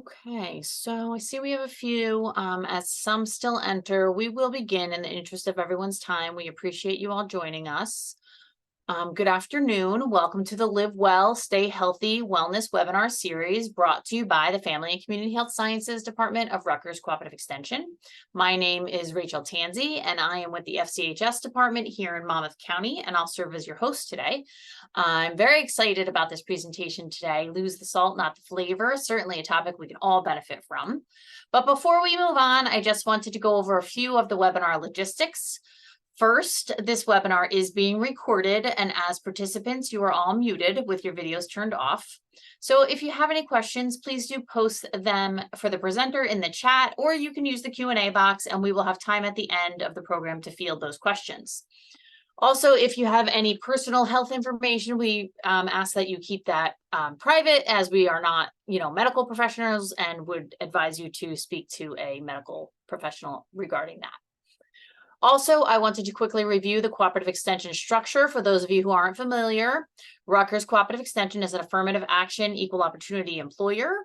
Okay, so I see we have a few. As some still enter, we will begin in the interest of everyone's time. We appreciate you all joining us. Good afternoon. Welcome to the Live Well, Stay Healthy Wellness webinar series brought to you by the Family and Community Health Sciences Department of Rutgers Cooperative Extension. My name is Rachel Tansey, and I am with the FCHS department here in Monmouth County, and I'll serve as your host today. I'm very excited about this presentation today. Lose the salt, not the flavor. Certainly a topic we can all benefit from. But before we move on, I just wanted to go over a few of the webinar logistics. First, this webinar is being recorded, and as participants, you are all muted with your videos turned off. So if you have any questions, please do post them for the presenter in the chat, or you can use the Q&A box, and we will have time at the end of the program to field those questions. Also, if you have any personal health information, we ask that you keep that private, as we are not, medical professionals, and would advise you to speak to a medical professional regarding that. Also, I wanted to quickly review the cooperative extension structure for those of you who aren't familiar. Rutgers Cooperative Extension is an affirmative action equal opportunity employer.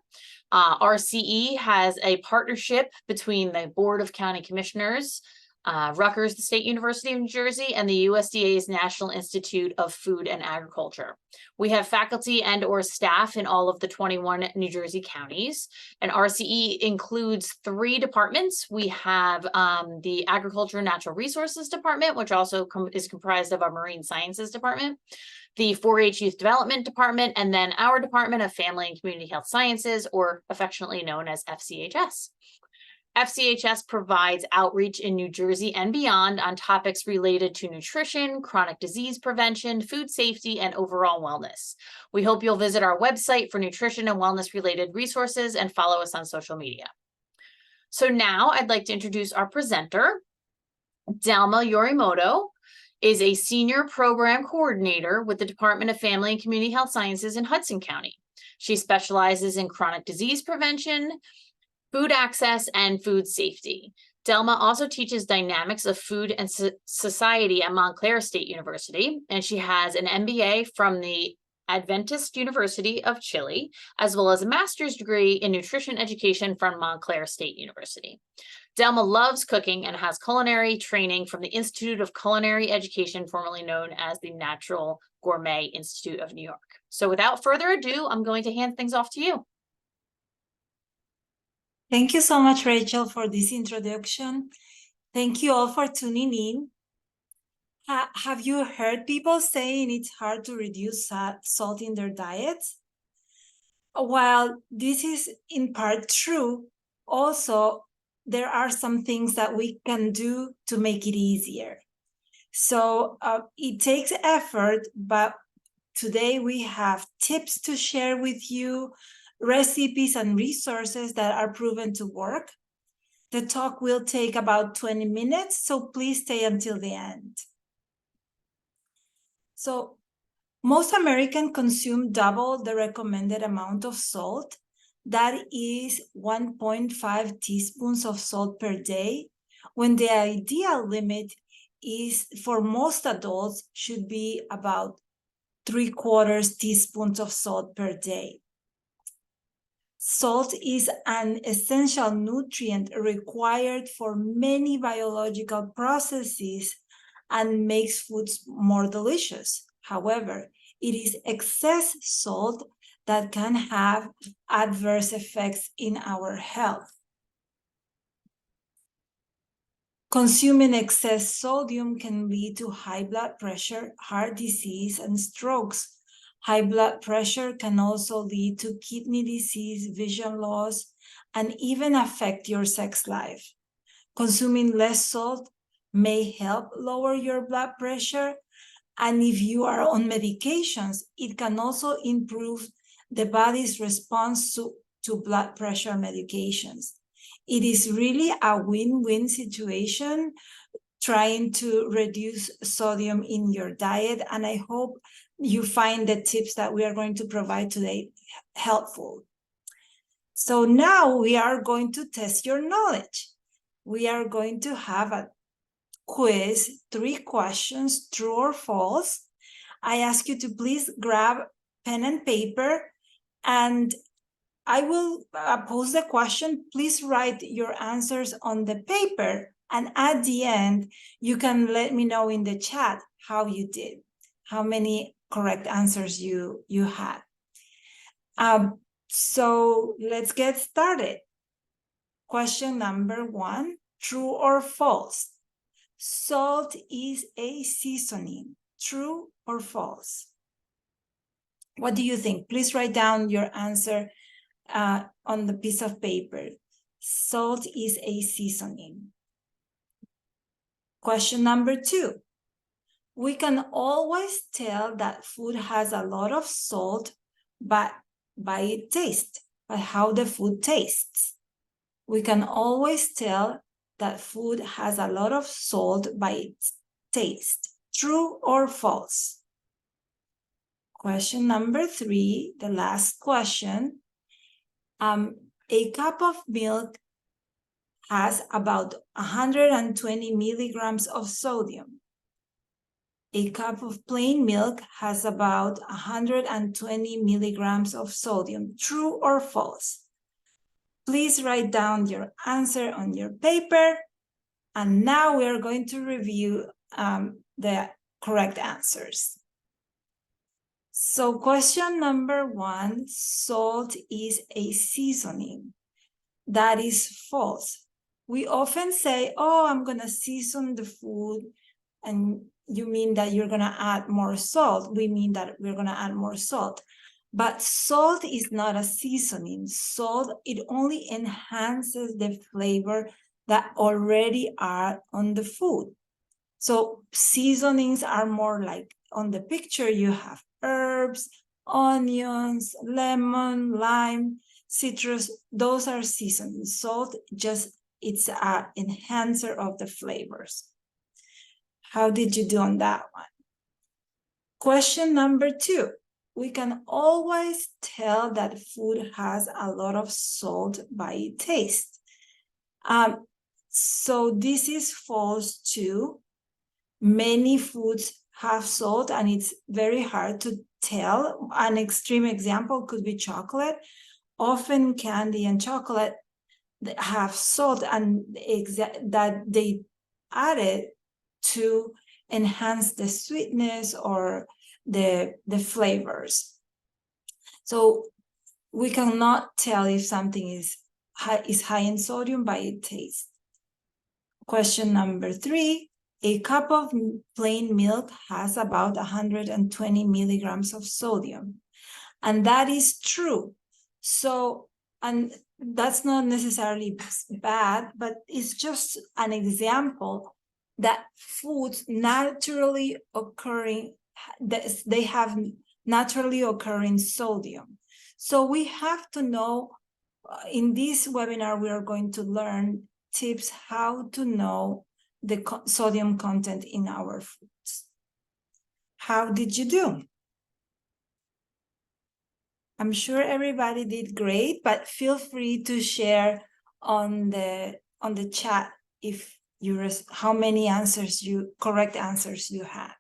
RCE has a partnership between the Board of County Commissioners, Rutgers, the State University of New Jersey, and the USDA's National Institute of Food and Agriculture. We have faculty and or staff in all of the 21 New Jersey counties, and RCE includes 3 departments. We have the Agriculture and Natural Resources Department, which also is comprised of our Marine Sciences Department, the 4-H Youth Development Department, and then our Department of Family and Community Health Sciences, or affectionately known as FCHS. FCHS provides outreach in New Jersey and beyond on topics related to nutrition, chronic disease prevention, food safety, and overall wellness. We hope you'll visit our website for nutrition and wellness related resources and follow us on social media. So now I'd like to introduce our presenter. Delma Yorimoto is a senior program coordinator with the Department of Family and Community Health Sciences in Hudson County. She specializes in chronic disease prevention, food access, and food safety. Delma also teaches dynamics of food and society at Montclair State University, and she has an MBA from the Adventist University of Chile, as well as a master's degree in nutrition education from Montclair State University. Delma loves cooking and has culinary training from the Institute of Culinary Education, formerly known as the Natural Gourmet Institute of New York. So without further ado, I'm going to hand things off to you. Thank you so much, Rachel, for this introduction. Thank you all for tuning in. Have you heard people saying it's hard to reduce salt in their diets? While this is in part true, also there are some things that we can do to make it easier. So it takes effort, but today we have tips to share with you, recipes and resources that are proven to work. The talk will take about 20 minutes, so please stay until the end. So most Americans consume double the recommended amount of salt. That is 1.5 teaspoons of salt per day, when the ideal limit is for most adults should be about 3/4 teaspoons of salt per day. Salt is an essential nutrient required for many biological processes and makes foods more delicious. However, it is excess salt that can have adverse effects in our health. Consuming excess sodium can lead to high blood pressure, heart disease, and strokes. High blood pressure can also lead to kidney disease, vision loss, and even affect your sex life. Consuming less salt may help lower your blood pressure, and if you are on medications, it can also improve the body's response to blood pressure medications. It is really a win-win situation trying to reduce sodium in your diet, and I hope you find the tips that we are going to provide today helpful. So now we are going to test your knowledge. We are going to have a quiz, 3 questions, true or false. I ask you to please grab pen and paper, and I will pose the question. Please write your answers on the paper. And at the end, you can let me know in the chat how you did, how many correct answers you had. So let's get started. Question number 1, true or false? Salt is a seasoning, true or false? What do you think? Please write down your answer on the piece of paper. Salt is a seasoning. Question number 2. We can always tell that food has a lot of salt by its taste, by how the food tastes. We can always tell that food has a lot of salt by its taste. True or false? Question number 3, the last question. A cup of milk has about 120 milligrams of sodium. A cup of plain milk has about 120 milligrams of sodium. True or false? Please write down your answer on your paper. And now we are going to review the correct answers. So question number 1, salt is a seasoning. That is false. We often say, oh, I'm going to season the food, and you mean that you're going to add more salt. We mean that we're going to add more salt. But salt is not a seasoning. Salt, it only enhances the flavor that already are on the food. So seasonings are more like on the picture you have herbs, onions, lemon, lime, citrus. Those are seasonings. Salt just, it's an enhancer of the flavors. How did you do on that one? Question number 2. We can always tell that food has a lot of salt by taste. So this is false too. Many foods have salt and it's very hard to tell. An extreme example could be chocolate. Often candy and chocolate have salt, and that they added to enhance the sweetness or the flavors. So we cannot tell if something is high in sodium by its taste. Question number 3. A cup of plain milk has about 120 milligrams of sodium. And that is true. So, and that's not necessarily bad, but it's just an example that foods naturally occurring, they have naturally occurring sodium. So we have to know, in this webinar, we are going to learn tips how to know the sodium content in our foods. How did you do? I'm sure everybody did great, but feel free to share on the chat if how many correct answers you had.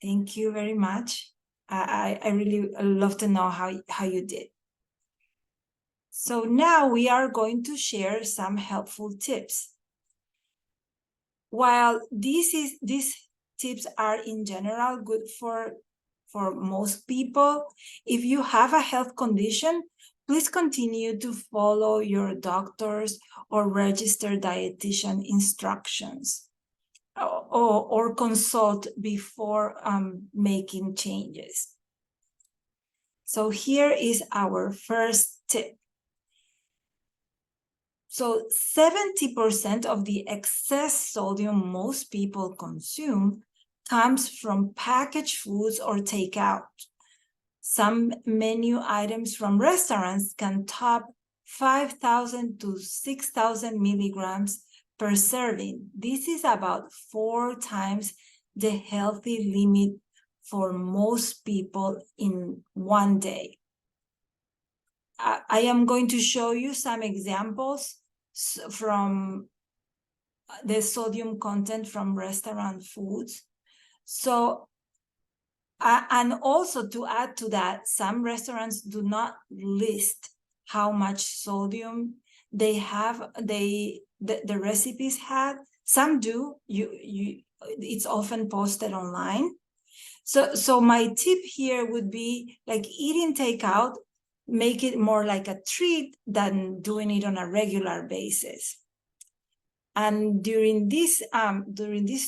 Thank you very much. I really love to know how you did. So now we are going to share some helpful tips. While these tips are in general good for most people, if you have a health condition, please continue to follow your doctor's or registered dietitian instructions, or consult before making changes. So here is our first tip. So 70% of the excess sodium most people consume comes from packaged foods or takeout. Some menu items from restaurants can top 5,000 to 6,000 milligrams per serving. This is about 4 times the healthy limit for most people in one day. I am going to show you some examples from the sodium content from restaurant foods. So And also to add to that, some restaurants do not list how much sodium they have, the recipes have. Some do, it's often posted online. So my tip here would be, like, eating takeout, make it more like a treat than doing it on a regular basis. And during this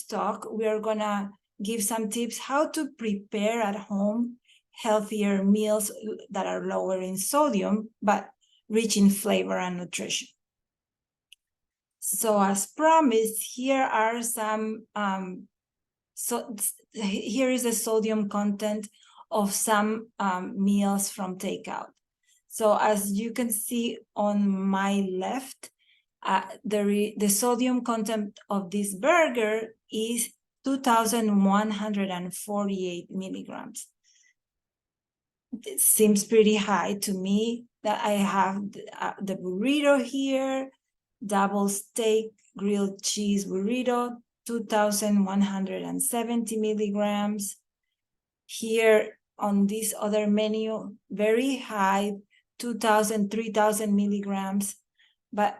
talk, we are gonna give some tips how to prepare at home healthier meals that are lower in sodium, but rich in flavor and nutrition. So as promised, here are some, here is the sodium content of some meals from takeout. So as you can see on my left, the sodium content of this burger is 2,148 milligrams. It seems pretty high to me. That I have the burrito here, double steak grilled cheese burrito, 2,170 milligrams. Here on this other menu, very high, 2,000, 3,000 milligrams. But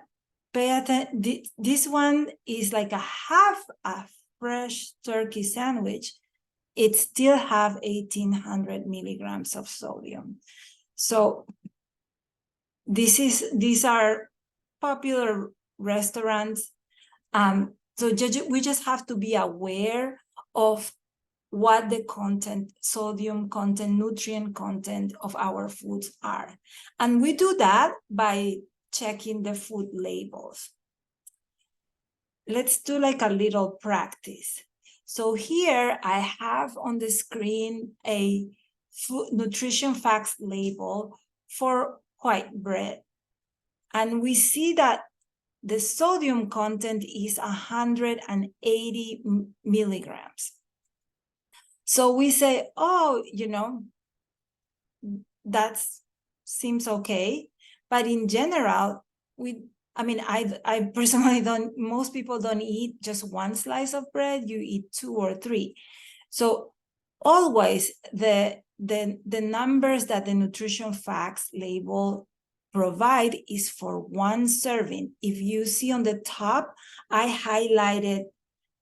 pay attention, this one is like a half a fresh turkey sandwich. It still have 1,800 milligrams of sodium. So these are popular restaurants. So we just have to be aware of what the content, sodium content, nutrient content of our foods are. And we do that by checking the food labels. Let's do like a little practice. So here I have on the screen a food nutrition facts label for white bread. And we see that the sodium content is 180 milligrams. So we say, oh, that seems okay. But in general, I personally most people don't eat just one slice of bread, you eat 2 or 3. So always the numbers that the nutrition facts label provide is for 1 serving. If you see on the top, I highlighted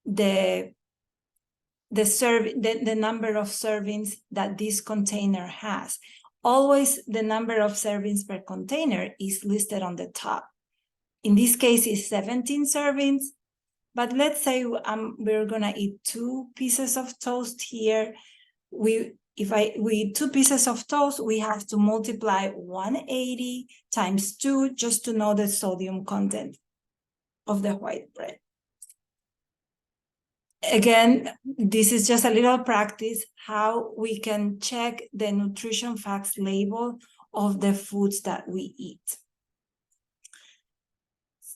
the number of servings that this container has. Always the number of servings per container is listed on the top. In this case, it's 17 servings. But let's say we're gonna eat 2 pieces of toast here. If we eat 2 pieces of toast, we have to multiply 180 times 2 just to know the sodium content of the white bread. Again, this is just a little practice how we can check the nutrition facts label of the foods that we eat.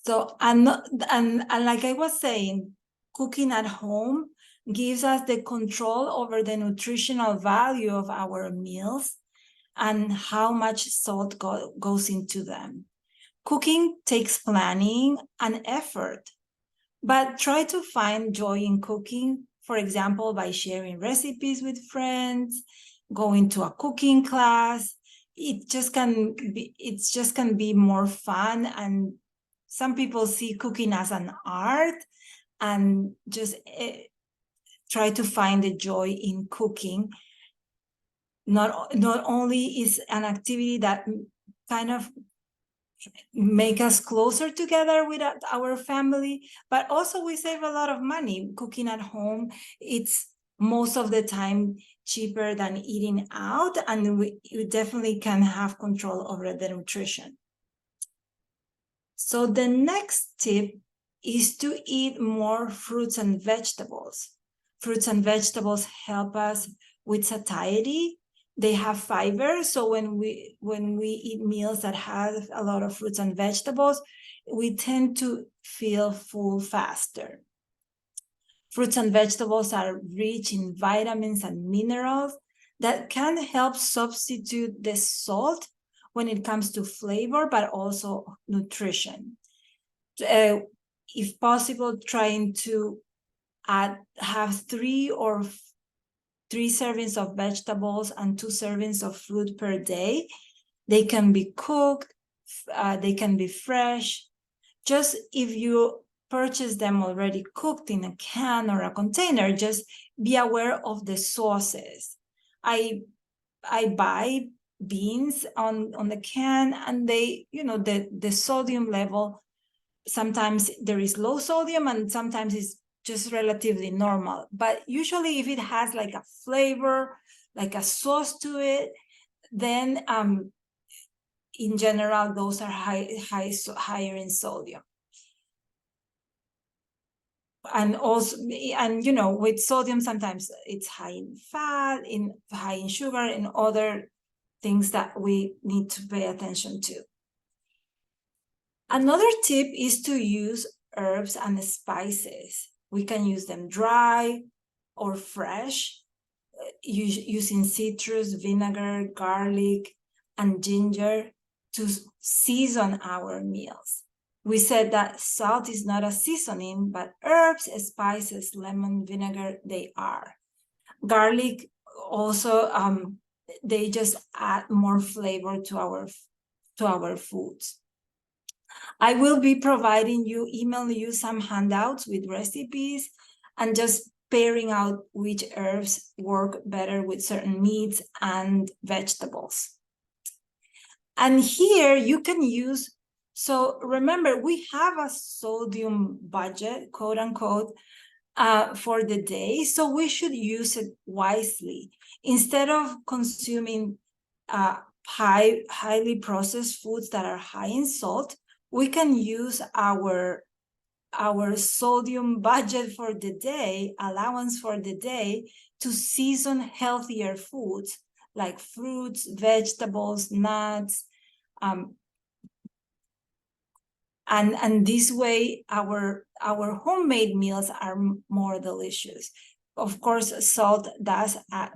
So, and like I was saying, cooking at home gives us the control over the nutritional value of our meals and how much salt goes into them. Cooking takes planning and effort, but try to find joy in cooking, for example, by sharing recipes with friends, going to a cooking class. It just can be more fun, and some people see cooking as an art and just try to find the joy in cooking. Not only is an activity that kind of make us closer together with our family, but also we save a lot of money. Cooking at home, it's most of the time cheaper than eating out, and we definitely can have control over the nutrition. So the next tip is to eat more fruits and vegetables. Fruits and vegetables help us with satiety. They have fiber, so when we eat meals that have a lot of fruits and vegetables, we tend to feel full faster. Fruits and vegetables are rich in vitamins and minerals that can help substitute the salt when it comes to flavor, but also nutrition. If possible, trying to have 3 or 3 servings of vegetables and 2 servings of fruit per day. They can be cooked, they can be fresh. Just if you purchase them already cooked in a can or a container, just be aware of the sauces. I buy beans on the can, and they, the sodium level, sometimes there is low sodium and sometimes it's just relatively normal. But usually if it has like a flavor, like a sauce to it, then in general, those are higher in sodium. And also, and with sodium, sometimes it's high in fat, high in sugar, and other things that we need to pay attention to. Another tip is to use herbs and spices. We can use them dry or fresh, using citrus, vinegar, garlic, and ginger to season our meals. We said that salt is not a seasoning, but herbs, spices, lemon, vinegar, they are. Garlic also, they just add more flavor to our foods. I will be emailing you some handouts with recipes and just pairing out which herbs work better with certain meats and vegetables. And here you can use, so remember, we have a sodium budget, quote unquote, for the day. So we should use it wisely. Instead of consuming highly processed foods that are high in salt, we can use our sodium budget for the day, allowance for the day, to season healthier foods like fruits, vegetables, nuts, and this way our homemade meals are more delicious. Of course, salt does add,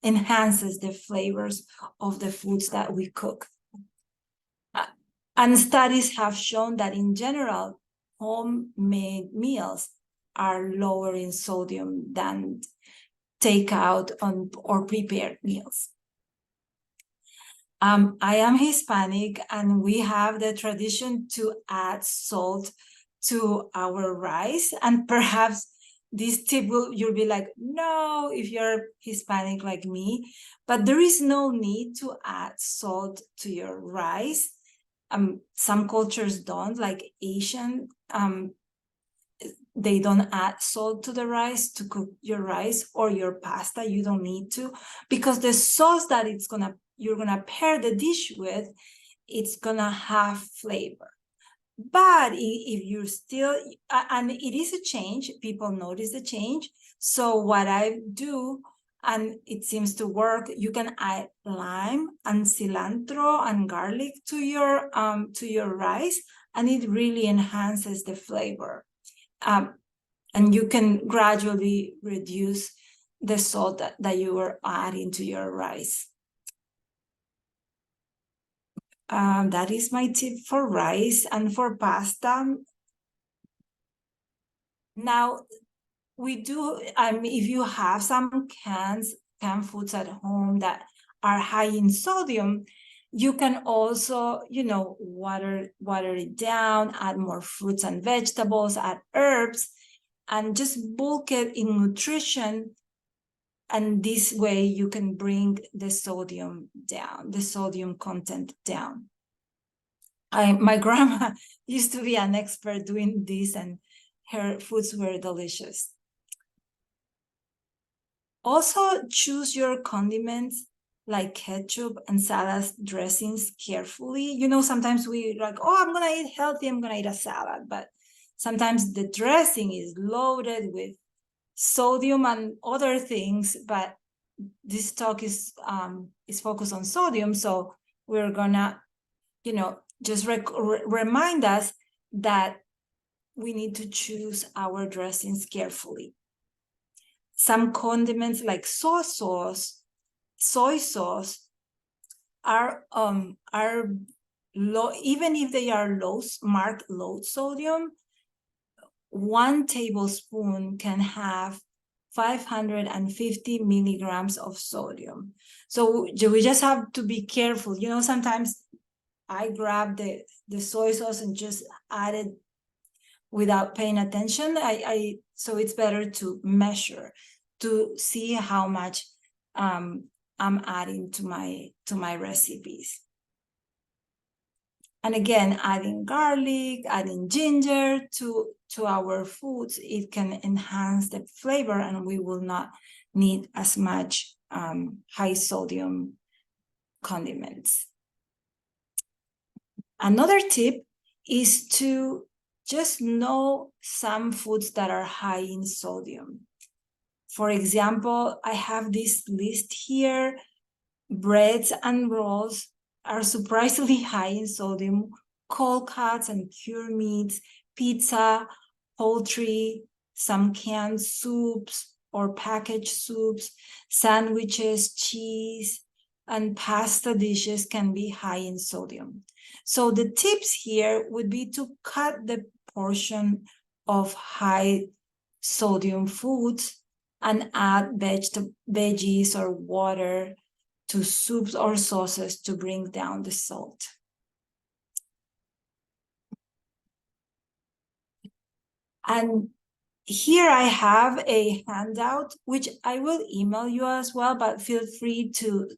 enhances the flavors of the foods that we cook. And studies have shown that in general, homemade meals are lower in sodium than takeout or prepared meals. I am Hispanic, and we have the tradition to add salt to our rice. And perhaps this tip you'll be like, no, if you're Hispanic like me, but there is no need to add salt to your rice. Some cultures don't, like Asian, they don't add salt to the rice to cook your rice or your pasta. You don't need to, because the sauce that you're gonna pair the dish with, it's gonna have flavor. But if you're still, and it is a change, people notice the change. So what I do, and it seems to work, you can add lime and cilantro and garlic to your rice, and it really enhances the flavor. And you can gradually reduce the salt that you are adding to your rice. That is my tip for rice. And for pasta, now we do, if you have some canned foods at home that are high in sodium, you can also, water it down, add more fruits and vegetables, add herbs, and just bulk it in nutrition. And this way you can bring the sodium down, the sodium content down. My grandma used to be an expert doing this, and her foods were delicious. Also, choose your condiments like ketchup and salad dressings carefully. Sometimes we like, oh, I'm going to eat healthy, I'm going to eat a salad. But sometimes the dressing is loaded with sodium and other things, but this talk is focused on sodium. So we're going to, just remind us that we need to choose our dressings carefully. Some condiments like soy sauce are low, even if they are marked low sodium. 1 tablespoon can have 550 milligrams of sodium. So we just have to be careful. You know, sometimes I grab the soy sauce and just add it without paying attention. So it's better to measure to see how much I'm adding to my recipes. And again, adding garlic, adding ginger to our foods, it can enhance the flavor, and we will not need as much high sodium condiments. Another tip is to just know some foods that are high in sodium. For example, I have this list here. Breads and rolls are surprisingly high in sodium. Cold cuts and cured meats, pizza, poultry, some canned soups or packaged soups, sandwiches, cheese, and pasta dishes can be high in sodium. So the tips here would be to cut the portion of high sodium foods and add veggies or water to soups or sauces to bring down the salt. And here I have a handout, which I will email you as well, but feel free to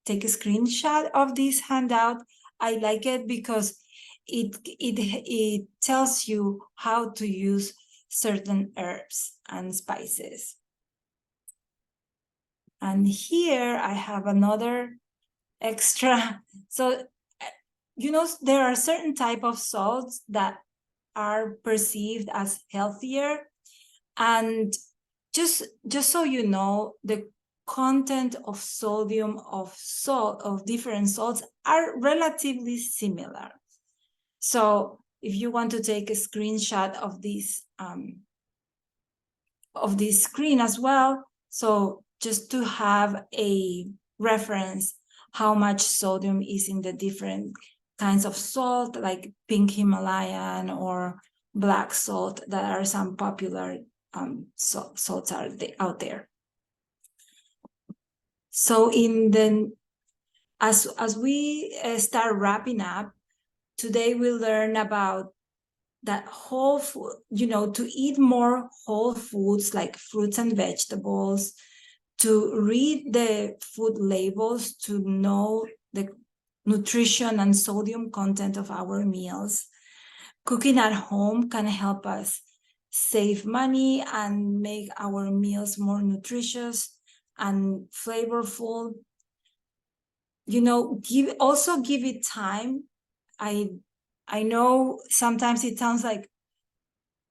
take a screenshot of this handout. I like it because it tells you how to use certain herbs and spices. And here I have another extra. So, you know, there are certain type of salts that are perceived as healthier. And just so you know, the content of sodium of different salts are relatively similar. So if you want to take a screenshot of this screen as well, so just to have a reference how much sodium is in the different kinds of salt, like pink Himalayan or black salt, that are some popular salts out there. So as we start wrapping up, today we'll learn about that whole food, you know, to eat more whole foods like fruits and vegetables, to read the food labels, to know the nutrition and sodium content of our meals. Cooking at home can help us save money and make our meals more nutritious and flavorful. You know, give it time. I know sometimes it sounds like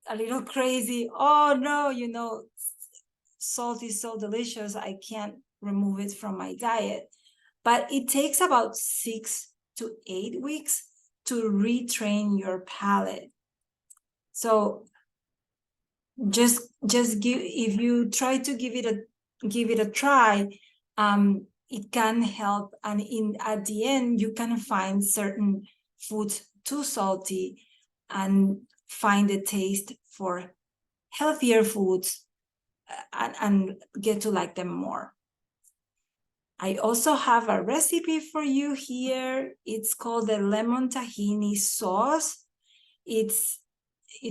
a little crazy. Oh no, you know, salt is so delicious, I can't remove it from my diet. But it takes about 6 to 8 weeks to retrain your palate. So just if you try to give it a try, it can help. And at the end, you can find certain foods too salty and find a taste for healthier foods and get to like them more. I also have a recipe for you here. It's called the lemon tahini sauce. It's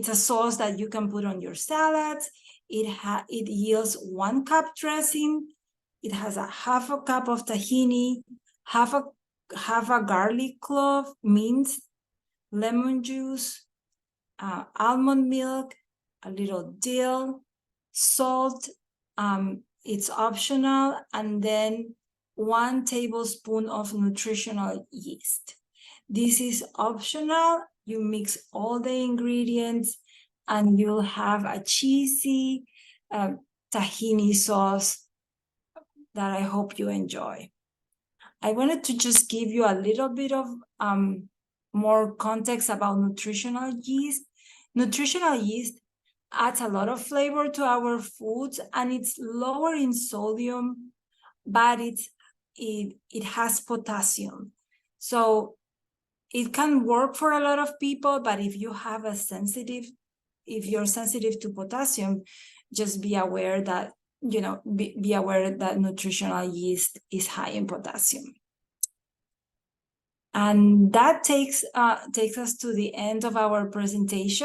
a sauce that you can put on your salads. It yields 1 cup dressing. It has a half a cup of tahini, half a garlic clove minced, lemon juice, almond milk, a little dill, salt. It's optional, and then 1 tablespoon of nutritional yeast. This is optional. You mix all the ingredients and you'll have a cheesy tahini sauce that I hope you enjoy. I wanted to just give you a little bit of more context about nutritional yeast. Nutritional yeast adds a lot of flavor to our foods, and it's lower in sodium, but it has potassium. So it can work for a lot of people, but if you're sensitive to potassium, just be aware that, be aware that nutritional yeast is high in potassium. And that takes us to the end of our presentation.